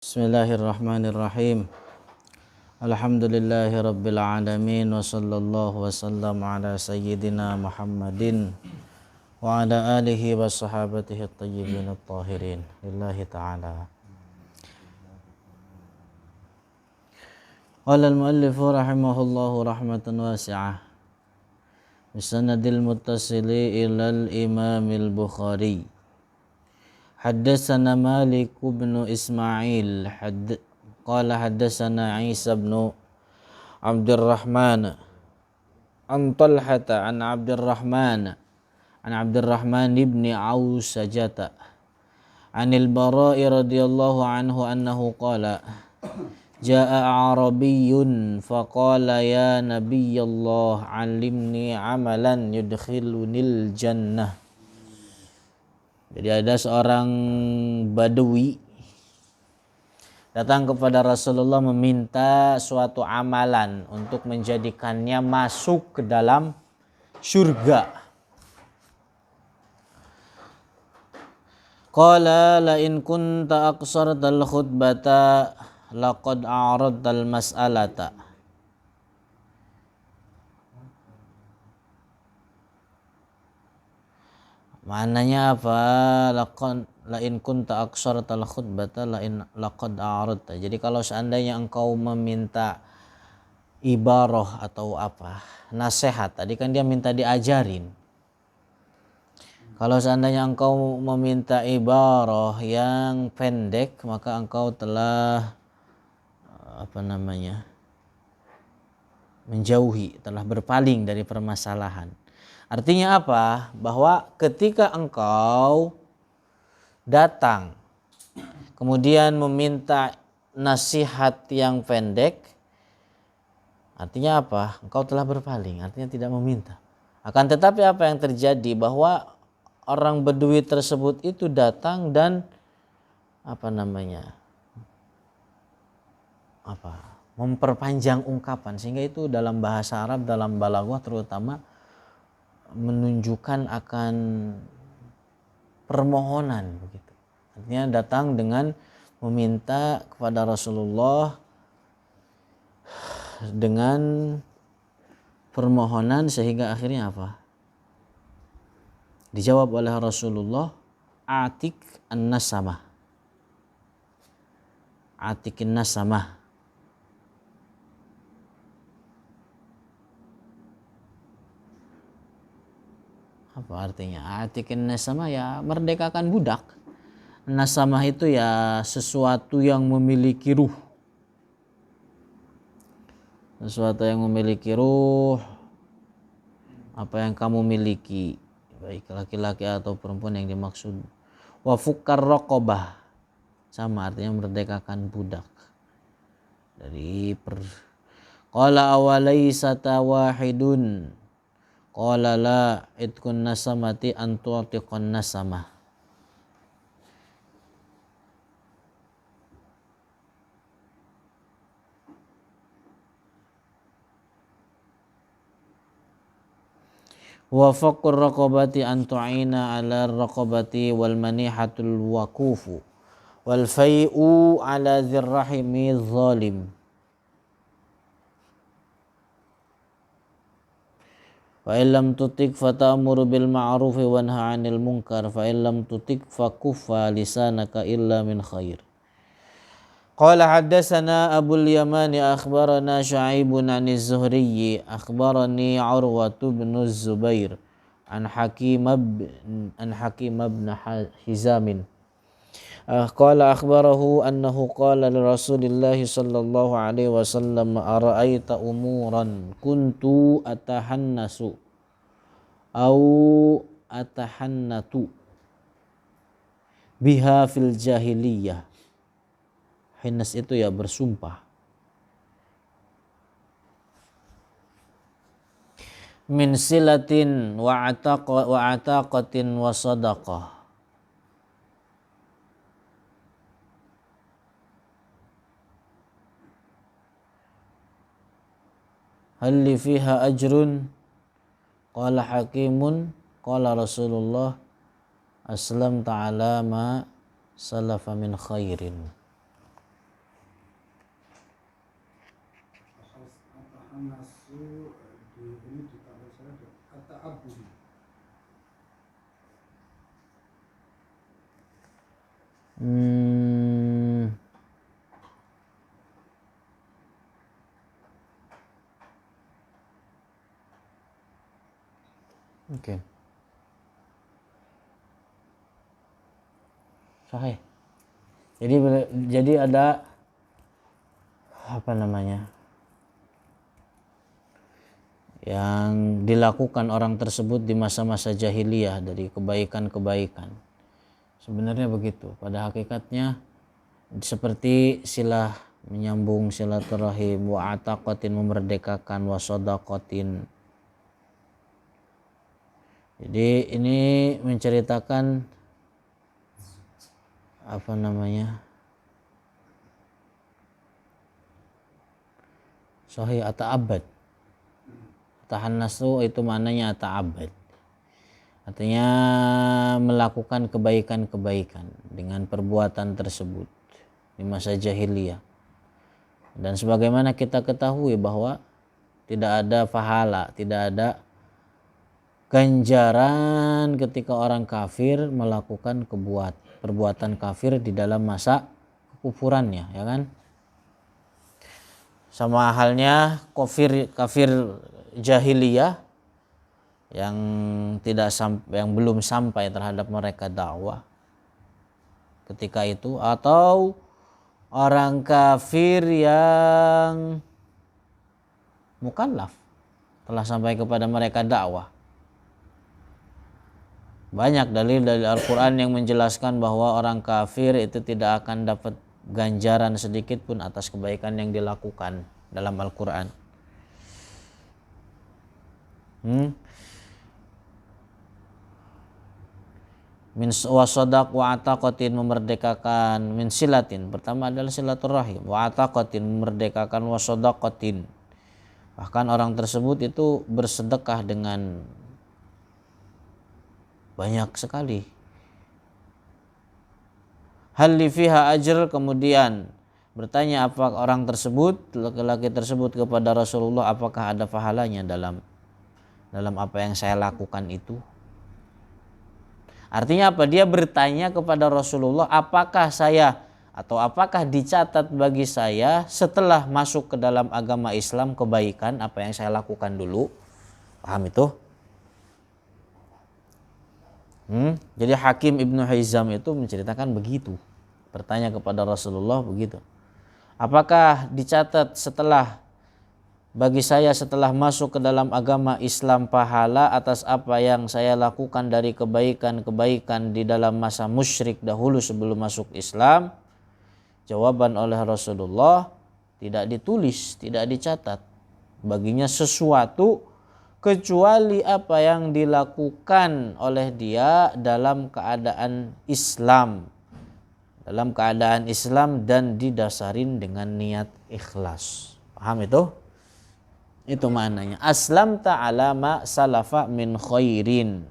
Bismillahirrahmanirrahim. Alhamdulillahi rabbil alamin wa sallallahu wasallam ala sayyidina Muhammadin wa ala alihi wa sahabatihi at-tayyibin at-tahirin. Lillahi ta'ala. Qala al-muallifu rahimahullahu rahmatan wasi'ah. Bisanadil muttasili ilal imamil Bukhari. Haddatsana Malik bin Ismail qala haddatsana Isa bin Abdurrahman an Talhata an Abdurrahman ibn Ausajata anil Bara'i radhiyallahu anhu annahu qala jaa'a Arabiyyun faqala ya Nabiyallah 'allimni 'amalan yudkhilunil jannah. Jadi ada seorang Badui datang kepada Rasulullah meminta suatu amalan untuk menjadikannya masuk ke dalam surga. Qala la in kunta aqsartal khutbata laqad a'radtal mas'alata. Maknanya apa? La in kunta aqsartal khutbata laqad a'radta. Jadi kalau seandainya engkau meminta ibarah atau apa? Nasihat. Tadi kan dia minta diajarin. Kalau seandainya engkau meminta ibarah yang pendek, maka engkau telah menjauhi, telah berpaling dari permasalahan. Artinya apa? Bahwa ketika engkau datang kemudian meminta nasihat yang pendek, artinya apa? Engkau telah berpaling, artinya tidak meminta. Akan tetapi apa yang terjadi? Bahwa orang Bedui tersebut itu datang dan memperpanjang ungkapan, sehingga itu dalam bahasa Arab, dalam balaghah terutama, menunjukkan akan permohonan begitu. Artinya datang dengan meminta kepada Rasulullah dengan permohonan, sehingga akhirnya apa? Dijawab oleh Rasulullah, atik an-nasamah. Atikin nasamah. Apa artinya? Atikin nasamah, ya merdekakan budak. Nasamah itu ya sesuatu yang memiliki ruh. Sesuatu yang memiliki ruh. Apa yang kamu miliki, baik laki-laki atau perempuan yang dimaksud. Wa fukkar raqabah, sama artinya merdekakan budak. Qala awalaysa tawahidun. Qala la idkun nasamati an tu'tiqan nasamah. Wa faqur raqabati an tu'ina ala raqabati wal manihatul waqufu wal fai'u ala dzirrahimi zalim. Fa illam tutik fatamuru bil ma'rufi wanha 'anil munkar fa illam tutik fakuffa lisanaka illa min khair. Qala haddatsana Abul Yamani akhbarana Syu'aibun 'aniz Zuhri akhbarani Urwatu bin Zubair an Hakim ibn Hizam qala akhbarahu annahu qala li Rasulillah sallallahu alaihi wasallam ara'aita umuran kuntu atahannasu au atahannatu biha fil jahiliyah. Hinnas itu ya bersumpah. Min silatin wa ataqatin wa sadaqah. Hal li fiha ajrun? Qala Hakimun qala Rasulullah aslam ta'ala ma salafa min khairin. An-nasu di ini di tabel saya ada kata abu. Oke. Sahih. Jadi ada apa namanya? Yang dilakukan orang tersebut di masa-masa jahiliyah dari kebaikan-kebaikan. Sebenarnya begitu. Pada hakikatnya seperti silah menyambung silaturahim, wa ataqatin memerdekakan, wa shadaqatin. Jadi ini menceritakan apa namanya? Sahih ata'abbad. Tahannasu itu maknanya ata'abbad. Artinya melakukan kebaikan-kebaikan dengan perbuatan tersebut di masa jahiliyah. Dan sebagaimana kita ketahui bahwa tidak ada pahala, tidak ada ganjaran ketika orang kafir melakukan perbuatan kafir di dalam masa kekufurannya, ya kan? Sama halnya kafir jahiliyah yang yang belum sampai terhadap mereka dakwah ketika itu, atau orang kafir yang mukallaf telah sampai kepada mereka dakwah. Banyak dalil dari Al-Quran yang menjelaskan bahwa orang kafir itu tidak akan dapat ganjaran sedikit pun atas kebaikan yang dilakukan dalam Al-Quran. Min wasodak wa ataqatin memerdekakan, min silatin pertama adalah silaturahim, wa ataqatin memerdekakan, wasodaqatin bahkan orang tersebut itu bersedekah dengan banyak sekali. Hal li fiha ajr, kemudian bertanya apa orang tersebut, laki-laki tersebut kepada Rasulullah, apakah ada pahalanya dalam apa yang saya lakukan itu? Artinya apa? Dia bertanya kepada Rasulullah, apakah dicatat bagi saya setelah masuk ke dalam agama Islam kebaikan apa yang saya lakukan dulu? Paham itu? Jadi Hakim Ibnu Hizam itu menceritakan begitu. Bertanya kepada Rasulullah begitu. Apakah dicatat bagi saya setelah masuk ke dalam agama Islam pahala atas apa yang saya lakukan dari kebaikan-kebaikan di dalam masa musyrik dahulu sebelum masuk Islam? Jawaban oleh Rasulullah, tidak ditulis, tidak dicatat baginya sesuatu kecuali apa yang dilakukan oleh dia dalam keadaan Islam. Dalam keadaan Islam dan didasarin dengan niat ikhlas. Paham itu? Itu maknanya aslam ta'ala ma salafa min khairin.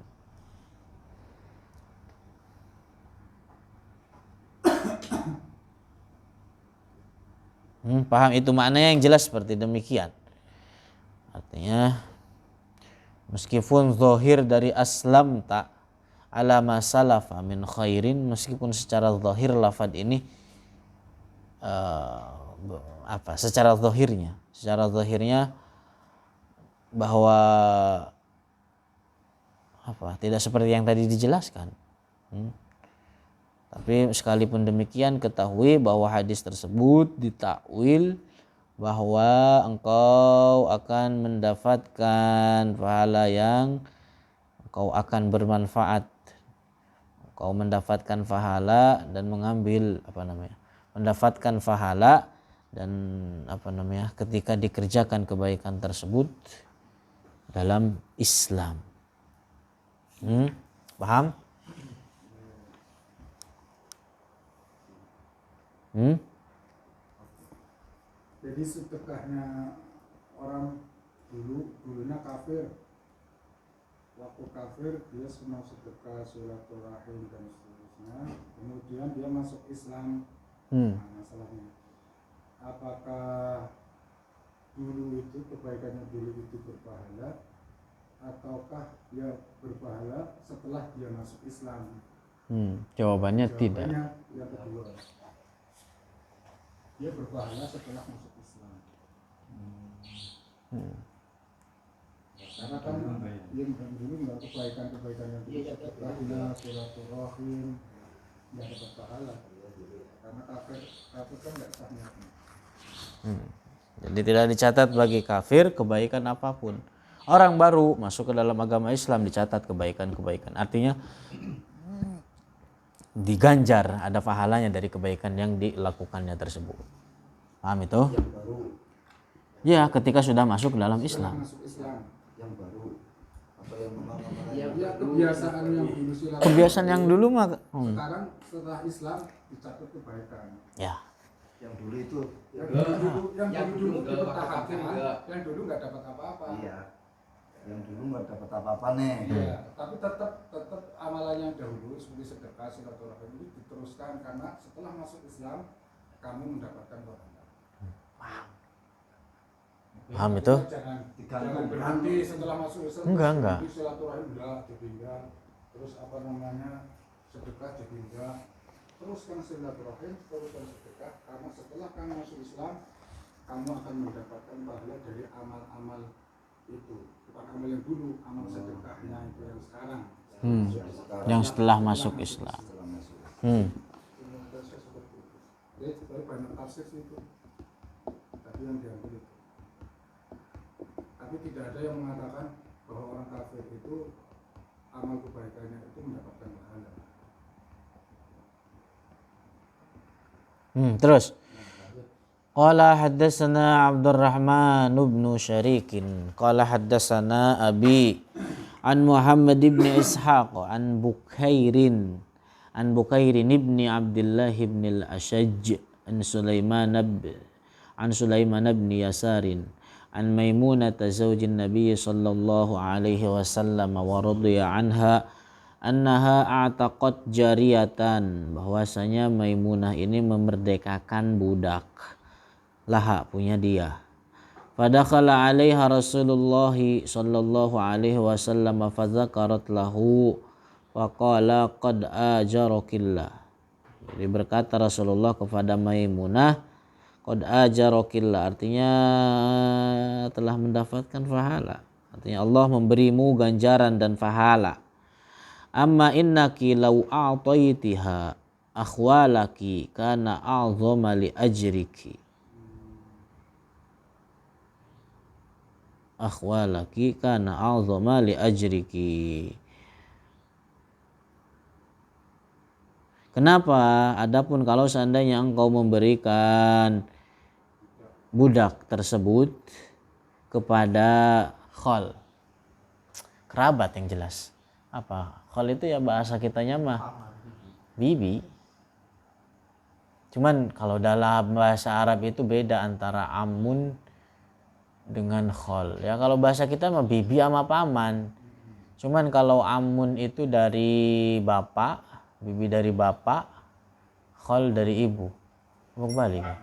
Paham itu maknanya yang jelas seperti demikian. Artinya meskipun zahir dari aslam ta'ala ma salafa min khairin, meskipun secara zahir lafaz ini secara zahirnya bahwa tidak seperti yang tadi dijelaskan. Tapi sekalipun demikian ketahui bahwa hadis tersebut ditakwil bahwa engkau akan mendapatkan pahala yang engkau akan bermanfaat. Engkau mendapatkan pahala dan mendapatkan pahala dan ketika dikerjakan kebaikan tersebut dalam Islam. Paham? Jadi sedekahnya orang dulunya kafir, waktu kafir dia semua sedekah, silaturahim dan seterusnya, kemudian dia masuk Islam. Nah, masalahnya apakah dulu itu kebaikan yang dulu itu berpahala, ataukah dia berpahala setelah dia masuk Islam? Jawabannya tidak. Jawabannya yang kedua, dia berpahala setelah masuk Islam. Karena kan yang dulu nggak kebaikan yang sedekahnya, silaturahim, nggak dapat pahala. Karena kafir kan nggak sah niatnya. Jadi tidak dicatat bagi kafir kebaikan apapun. Orang baru masuk ke dalam agama Islam dicatat kebaikan-kebaikan. Artinya diganjar, ada pahalanya dari kebaikan yang dilakukannya tersebut. Paham itu? Yang baru, Ya, ketika sudah masuk ke dalam Islam. Masuk Islam. yang baru, atau yang memang Ya kebiasaan yang dulu silaturahim. Kebiasaan yang dulu mah Sekarang setelah Islam dicatat kebaikan. ya. yang dulu itu, Yang dulu dipertahankan, yang dulu nggak dapat apa-apa. iya, yang dulu nggak dapat apa-apa nih. Iya, tapi tetap amalannya dahulu seperti sedekah, silaturahim itu diteruskan karena setelah masuk Islam kamu mendapatkan pahala. Paham itu? Jangan berhenti setelah masuk Islam. Enggak. Silaturahim enggak ditinggal, terus sedekah ditinggal. Teruskan silaturahim, teruskan sedekah, karena setelah kamu masuk Islam kamu akan mendapatkan pahala dari amal-amal itu. Bukan amal yang dulu, amal sedekahnya itu yang sekarang. Yang setelah masuk Islam. Jadi banyak tafsir itu. Tapi yang diambil itu. Tapi tidak ada yang mengatakan bahwa orang kafir itu amal kebaikannya itu mendapatkan pahala. Terus qala haddatsana Abdurrahman bin Syarikin qala haddatsana Abi an Muhammad ibn Ishaq an Bukairin ibn Abdullah ibn al-Ashaj an Sulaiman ibn Yasarin an Maimunah zaujin Nabi sallallahu alaihi wasallam wa radhiya anha annaha a'taqat jariyatan, bahwasanya Maimunah ini memerdekakan budak laha, punya dia. Fadakhala 'alaiha Rasulullah sallallahu alaihi wasallam fadzakarat lahu faqala qad ajarakillah. Jadi berkata Rasulullah kepada Maimunah, qad ajarakillah, artinya telah mendapatkan pahala. Artinya Allah memberimu ganjaran dan pahala. Amma innaki law a'taitiha akhwalaki kana a'zama li ajriki. Akhwalaki kana a'zama li ajriki. Kenapa? Adapun kalau seandainya engkau memberikan budak tersebut kepada khol, kerabat yang jelas. Apa? Khol itu ya bahasa kitanya mah bibi. Cuman kalau dalam bahasa Arab itu beda antara amun dengan khol. Ya kalau bahasa kita mah bibi sama paman. Cuman kalau amun itu dari bapak, bibi dari bapak, khol dari ibu. Apa kebalik ya?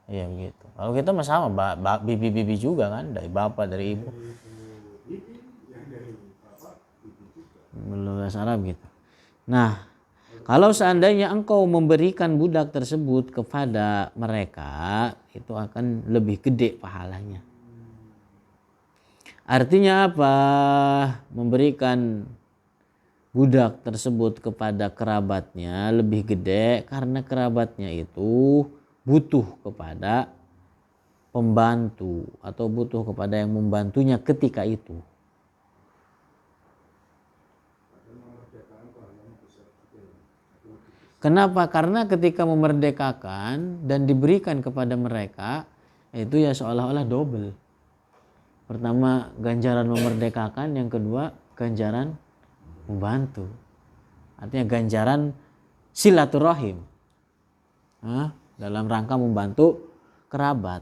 Iya begitu. Kalau kita mah sama, bibi-bibi juga kan, dari bapak, dari ibu. Belum bahasa Arab gitu. Nah, kalau seandainya engkau memberikan budak tersebut kepada mereka, itu akan lebih gede pahalanya. Artinya apa? Memberikan budak tersebut kepada kerabatnya lebih gede karena kerabatnya itu butuh kepada pembantu atau butuh kepada yang membantunya ketika itu. Kenapa? Karena ketika memerdekakan dan diberikan kepada mereka, itu ya seolah-olah double. Pertama ganjaran memerdekakan, yang kedua ganjaran membantu. Artinya ganjaran silaturahim. Dalam rangka membantu kerabat.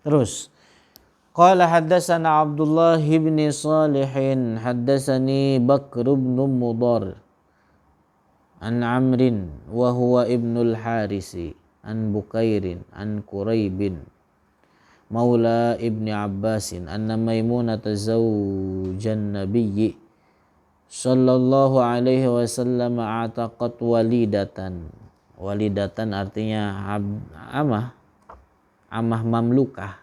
Terus Qala haddatsana Abdullah bin Salih haddatsani Bakr bin Mudar an Amrin wa huwa ibnul Harisi an Bukairin an Quraibin maula ibni Abbasin anna Maimunata zawjan nabiyyi sallallahu alaihi wasallam ataqat walidatan artinya amah mamlukah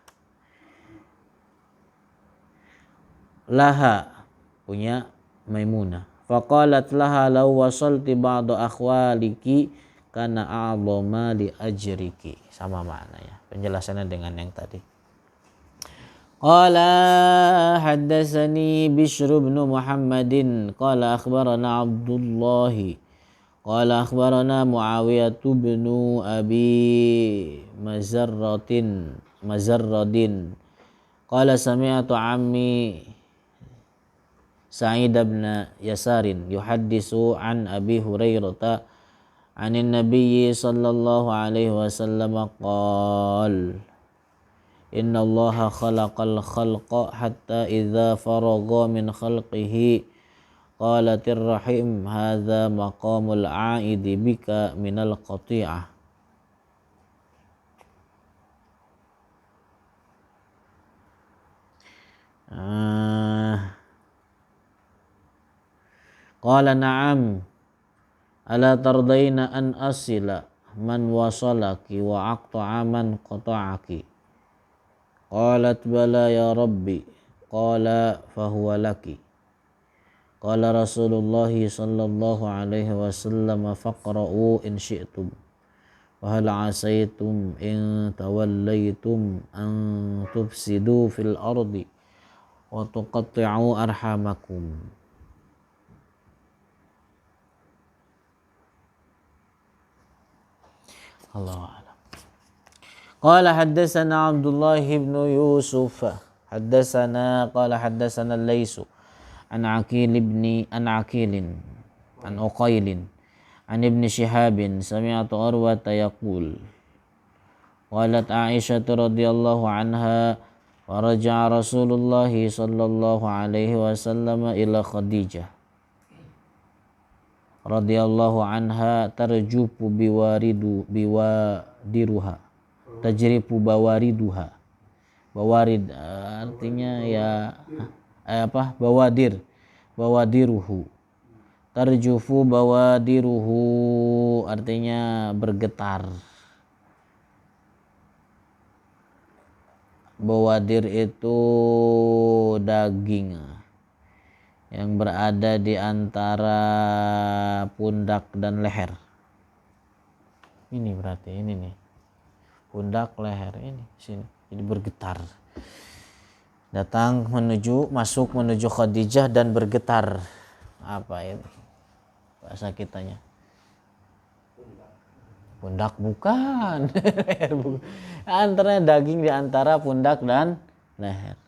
laha punya Maimunah. Faqalat laha law wasalti ba'da akhwaliki kana a'dhama li ajriki. Sama maknanya. Penjelasannya dengan yang tadi. Qala haddatsani Bishr bin Muhammadin qala akhbarana Abdullah qala akhbarana Muawiyah bin Abi Mazarradin qala sami'tu ammi Sa'id bin Yasarin yuhaddisu an Abi Hurairah anin Nabi sallallahu alaihi wasallam qala inna Allaha khalaqal khalqa hatta idza faragha min khalqihi qalatir rahim hadza maqamul a'idi bika minal qati'ah. Qala na'am ala tardaina an asila man wasalaki wa aqta'a man qata'aki. Qalat bala ya rabbi qala fahuwa laki. Qala Rasulullah sallallahu alaihi wasallam faqra'u in syi'tum wa hal 'asaitum in tawallaitum an tufsidu fil ardi wa tuqatti'u arhamakum. Allahu a'lam. Qala haddatsana Abdullah bin Yusuf haddatsana Laisu an Uqailin an Ibn Shihabin sami'tu Urwata yaqul qalat Aisyah radhiyallahu anha wa raja'a Rasulullah sallallahu alaihi wasallam ila Khadijah radhiyallahu anha tarjufu biwadiruha tajrifu bawariduha. Bawarid artinya ya bawadiruhu. Tarjufu bawadiruhu artinya bergetar. Bawadir itu daging yang berada di antara pundak dan leher. Ini berarti ini nih. Pundak, leher ini sini. Jadi bergetar. Masuk menuju Khadijah dan bergetar. Apa ini? Bahasa kitanya. Pundak bukan. Leher bukan. Antara daging di antara pundak dan leher.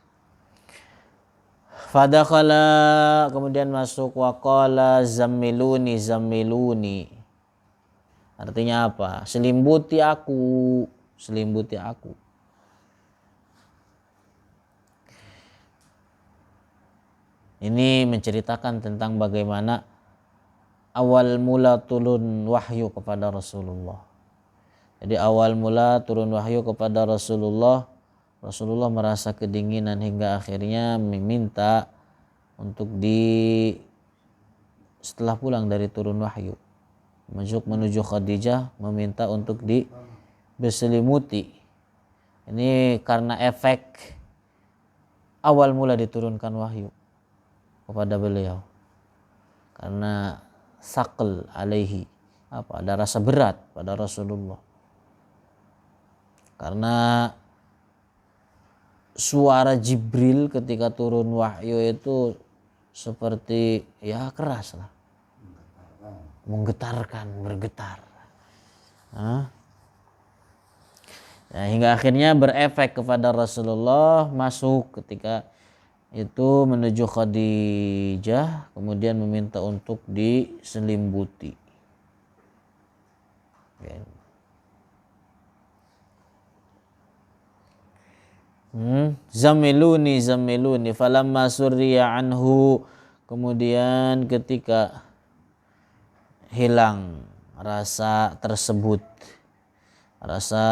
Fadakhala kemudian masuk waqala zammiluni. Artinya apa? Selimbuti aku. Ini menceritakan tentang bagaimana awal mula turun wahyu kepada Rasulullah. Jadi awal mula turun wahyu kepada Rasulullah merasa kedinginan hingga akhirnya meminta untuk setelah pulang dari turun wahyu menuju Khadijah meminta untuk berselimuti. Ini karena efek awal mula diturunkan wahyu kepada beliau. Karena saqal alaihi, ada rasa berat pada Rasulullah. Karena suara Jibril ketika turun wahyu itu seperti keras lah. Menggetarkan, bergetar. Hingga akhirnya berefek kepada Rasulullah masuk ketika itu menuju Khadijah kemudian meminta untuk diselimbuti. Zamiluni falamma surriya anhu, kemudian ketika hilang rasa tersebut, rasa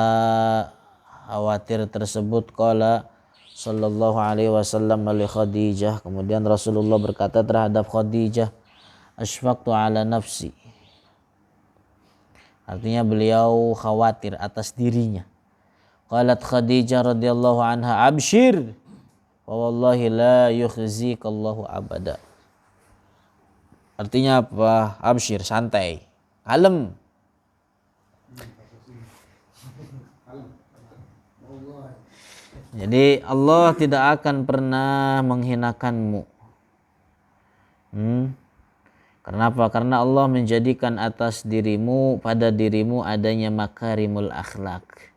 khawatir tersebut, qala sallallahu alaihi wasallam li Khadijah, kemudian Rasulullah berkata terhadap Khadijah, asfaqtu ala nafsi, artinya beliau khawatir atas dirinya. Qalat Khadijah radhiyallahu anha, abshir wa wallahi la yukhzikallahu abada. Artinya apa? Abshir, santai, kalem. Jadi Allah tidak akan pernah menghinakanmu. Kenapa? Karena Allah menjadikan atas dirimu, pada dirimu adanya makarimul akhlak,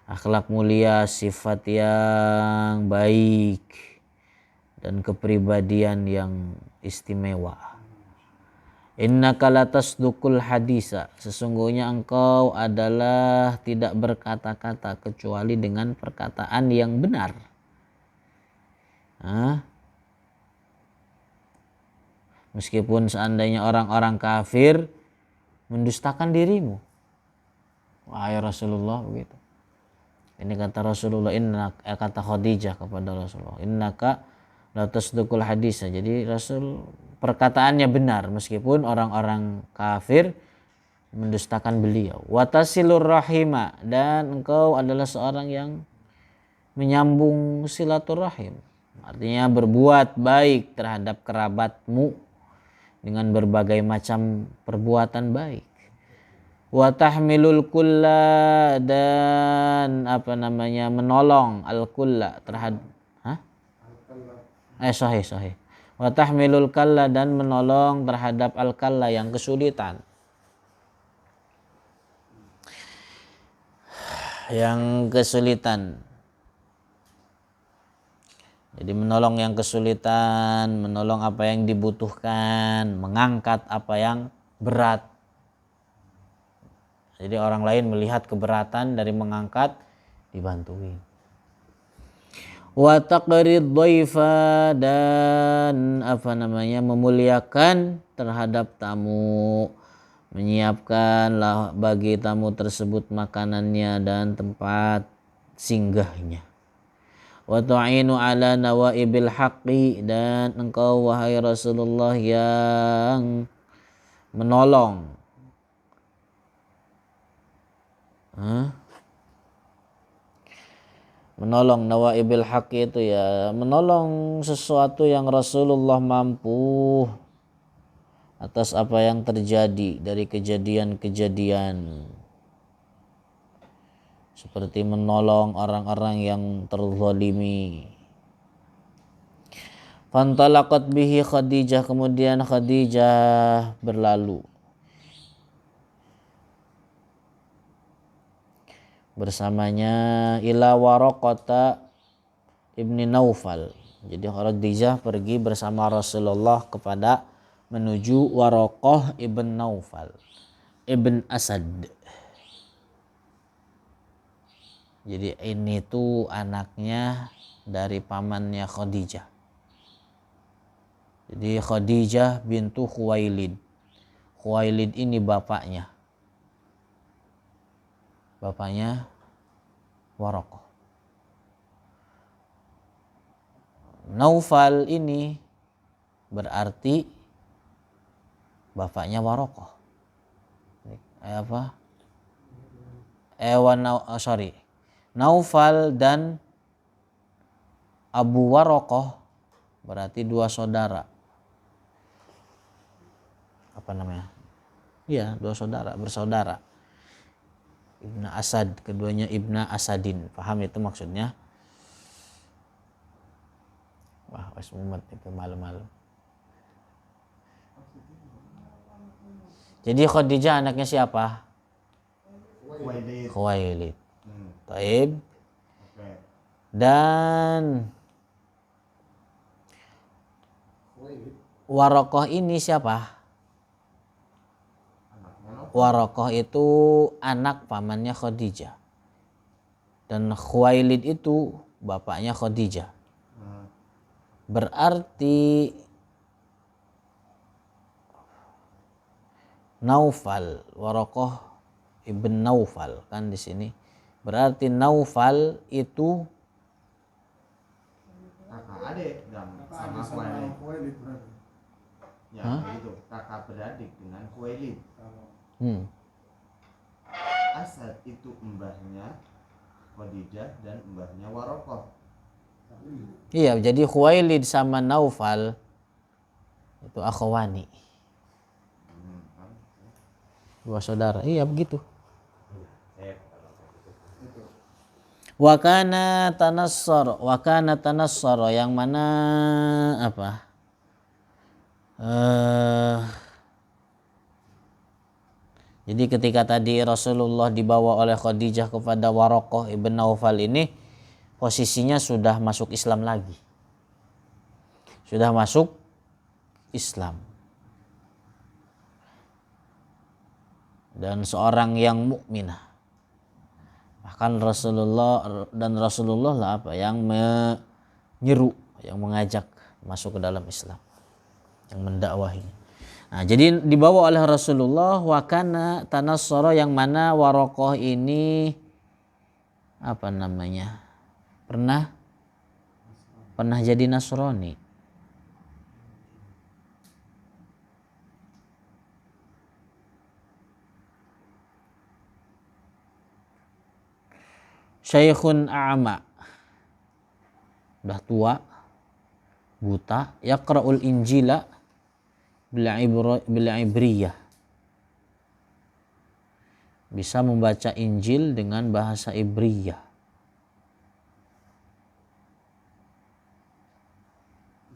akhlak mulia, sifat yang baik, dan kepribadian yang istimewa. Innaka latasdukul hadisa, sesungguhnya engkau adalah tidak berkata-kata kecuali dengan perkataan yang benar. Meskipun seandainya orang-orang kafir mendustakan dirimu, wahai Rasulullah, begitu. Ini kata Rasulullah, kata Khadijah kepada Rasulullah, innaka latasdukul hadisa. Jadi Rasul perkataannya benar meskipun orang-orang kafir mendustakan beliau. Watasilur rahima, dan engkau adalah seorang yang menyambung silaturahim, artinya berbuat baik terhadap kerabatmu dengan berbagai macam perbuatan baik. Wa tahmilul kulla, dan menolong al kulla terhadap sahih. Wa tahmilul kalla, dan menolong terhadap al kalla yang kesulitan. Jadi menolong yang kesulitan, menolong apa yang dibutuhkan, mengangkat apa yang berat. Jadi orang lain melihat keberatan dari mengangkat, dibantuin. Wa taqrid dhaifa, dan memuliakan terhadap tamu, menyiapkanlah bagi tamu tersebut makanannya dan tempat singgahnya. Wa tu'inu ala nawaibil haqqi, dan engkau wahai Rasulullah yang menolong menolong nawaibil haqqi itu ya menolong sesuatu yang Rasulullah mampu atas apa yang terjadi dari kejadian-kejadian, seperti menolong orang-orang yang terzalimi. Fantalaqat bihi Khadijah, kemudian Khadijah berlalu bersamanya ila Waraqah ibni Naufal. Jadi Khadijah pergi bersama Rasulullah menuju Waraqah ibn Naufal ibn Asad. Jadi ini tuh anaknya dari pamannya Khadijah. Jadi Khadijah bintu Khuwailid. Khuwailid ini bapaknya Waraqah. Naufal ini berarti bapaknya Waraqah. Naufal dan Abu Waraqah berarti dua saudara. Iya, dua saudara, bersaudara. Ibna Asad, keduanya Ibna Asadin. Paham itu maksudnya? Wah, wes mumet itu malu-malu. Jadi Khadijah anaknya siapa? Khuwailid. Taib. Dan Waraqah ini siapa? Waraqah itu anak pamannya Khadijah. Dan Khuwailid itu bapaknya Khadijah. Nah, Berarti Naufal, Warokoh ibn Naufal kan di sini. Berarti Naufal itu kakak adik dan Apa sama ada sama Khuwailid. Khuwailid berarti? Ya Hah? begitu, kakak beradik dengan Khuwailid. Kalau Asad itu mbahnya Khadijah dan mbahnya Warokoh. tapi iya, jadi Khuwailid sama Naufal itu akhwani, Kan? dua saudara. Iya begitu. itu Wakana tanassara yang mana apa? Jadi ketika tadi Rasulullah dibawa oleh Khadijah kepada Warokoh ibn Naufal ini, posisinya sudah masuk Islam lagi. Sudah masuk Islam. Dan seorang yang mukminah. Bahkan Rasulullah lah apa yang menyeru, yang mengajak masuk ke dalam Islam, yang mendakwahi. Nah, jadi dibawa oleh Rasulullah wakana tanassara yang mana Warokoh ini apa namanya? Pernah jadi Nasrani. Syekhun a'ma, udah tua, buta, yaqra'ul injila bil ibriyah, bisa membaca Injil dengan bahasa Ibriyah.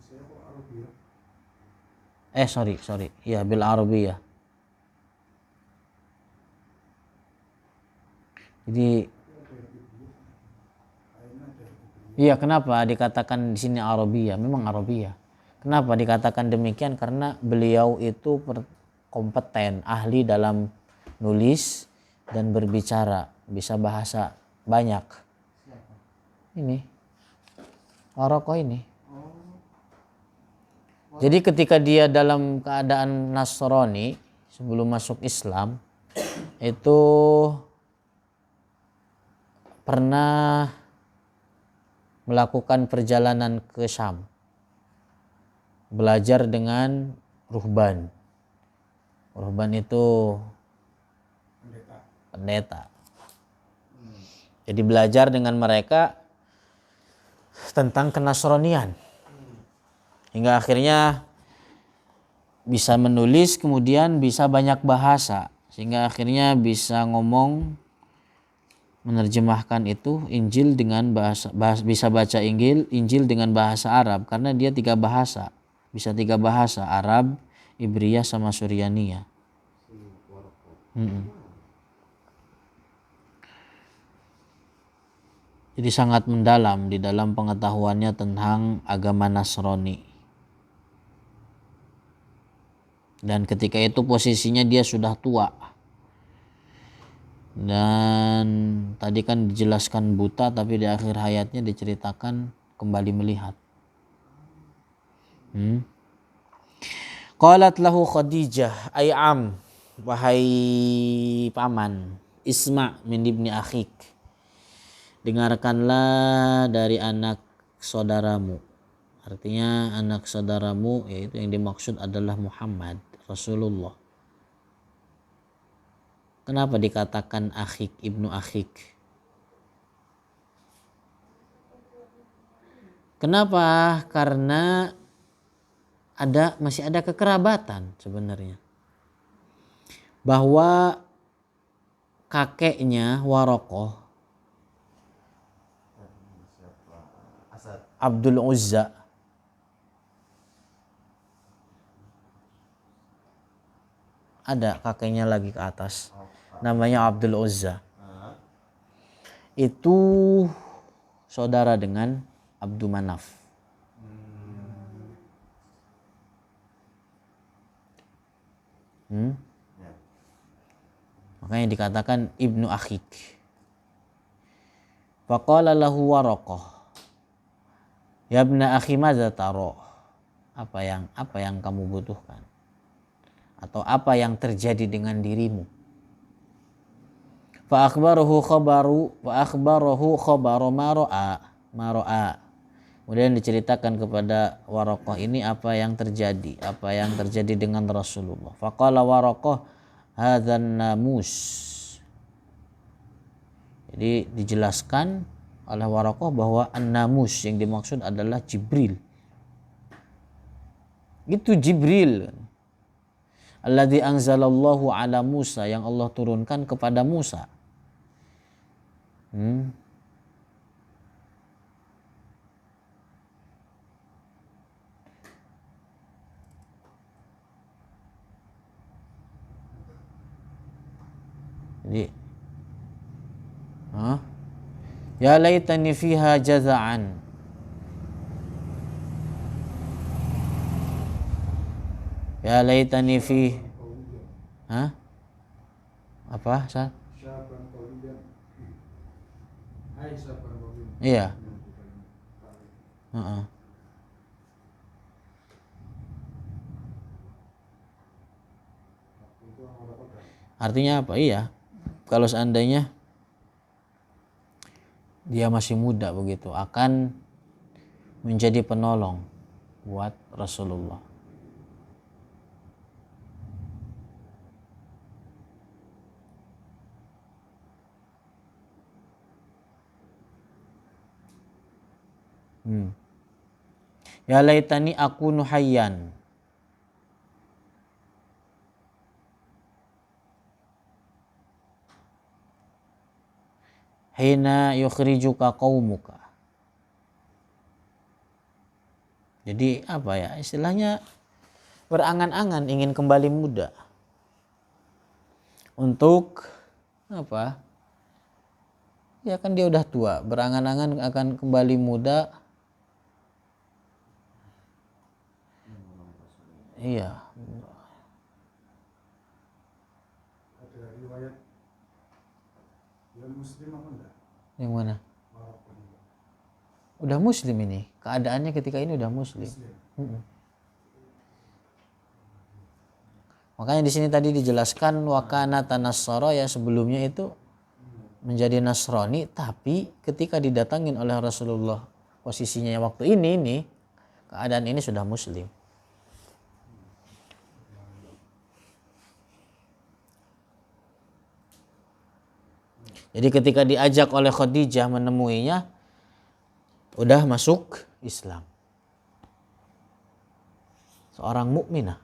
saya kok Arabia. Sorry, ya bil Arabiyah. Jadi iya, kenapa dikatakan di sini Arabia? Memang Arabia. Kenapa dikatakan demikian? Karena beliau itu kompeten, ahli dalam nulis dan berbicara, bisa bahasa banyak. Ini Warokoh ini. Jadi ketika dia dalam keadaan Nasrani sebelum masuk Islam itu pernah melakukan perjalanan ke Syam, belajar dengan ruhban. Ruhban itu pendeta. Jadi belajar dengan mereka tentang kenasronian. Hingga akhirnya bisa menulis, kemudian bisa banyak bahasa. Sehingga akhirnya bisa ngomong, menerjemahkan itu Injil dengan bahasa bisa baca Injil dengan bahasa Arab karena dia 3 bahasa, bisa 3 bahasa, Arab, Ibriyah sama Suryaniyah. Jadi sangat mendalam di dalam pengetahuannya tentang agama Nasrani. Dan ketika itu posisinya dia sudah tua. Dan tadi kan dijelaskan buta, tapi di akhir hayatnya diceritakan kembali melihat. Qalat lahu Khadijah, ay am, wahai paman, isma min ibni akhik, dengarkanlah dari anak saudaramu. Artinya anak saudaramu yaitu yang dimaksud adalah Muhammad Rasulullah. Kenapa dikatakan akhik, ibnu akhik? Kenapa? Karena masih ada kekerabatan sebenarnya. Bahwa kakeknya Warokoh, Asad. Abdul Uzza, ada kakeknya lagi ke atas, namanya Abdul Uzza. Itu saudara dengan Abdul Manaf. Makanya dikatakan ibnu akhik. Faqala lahu Warokoh, Ya ibna akhi madza taro? Apa yang kamu butuhkan? Atau apa yang terjadi dengan dirimu? Fa akhbarahu khabaru ma ra'a. Kemudian diceritakan kepada Waraqah ini apa yang terjadi dengan Rasulullah. Faqala Waraqah hadzan namus. Jadi dijelaskan oleh Waraqah bahwa an-namus yang dimaksud adalah Jibril. Itu Jibril. Alladzi anzalallahu ala Musa, yang Allah turunkan kepada Musa. Jadi ya laitani fiha jaza'an. Ya laitani fi apa Sal? Syaban qawliyan. Hai syaban qawliyan. Iya. Artinya apa? Iya. Kalau seandainya dia masih muda begitu, akan menjadi penolong buat Rasulullah. Ya laitani akunu hayyan. Hina yukhrijuka qaumuka. Jadi apa ya, istilahnya berangan-angan ingin kembali muda untuk apa, ya kan dia udah tua, berangan-angan akan kembali muda. Iya. Ada riwayat yang muslim apa enggak? Yang mana? Udah muslim ini, keadaannya ketika ini udah muslim. Makanya di sini tadi dijelaskan wakana tanassara, ya sebelumnya itu menjadi Nasrani, tapi ketika didatangin oleh Rasulullah posisinya waktu ini keadaan ini sudah muslim. Jadi ketika diajak oleh Khadijah menemuinya, udah masuk Islam. Seorang mukminah.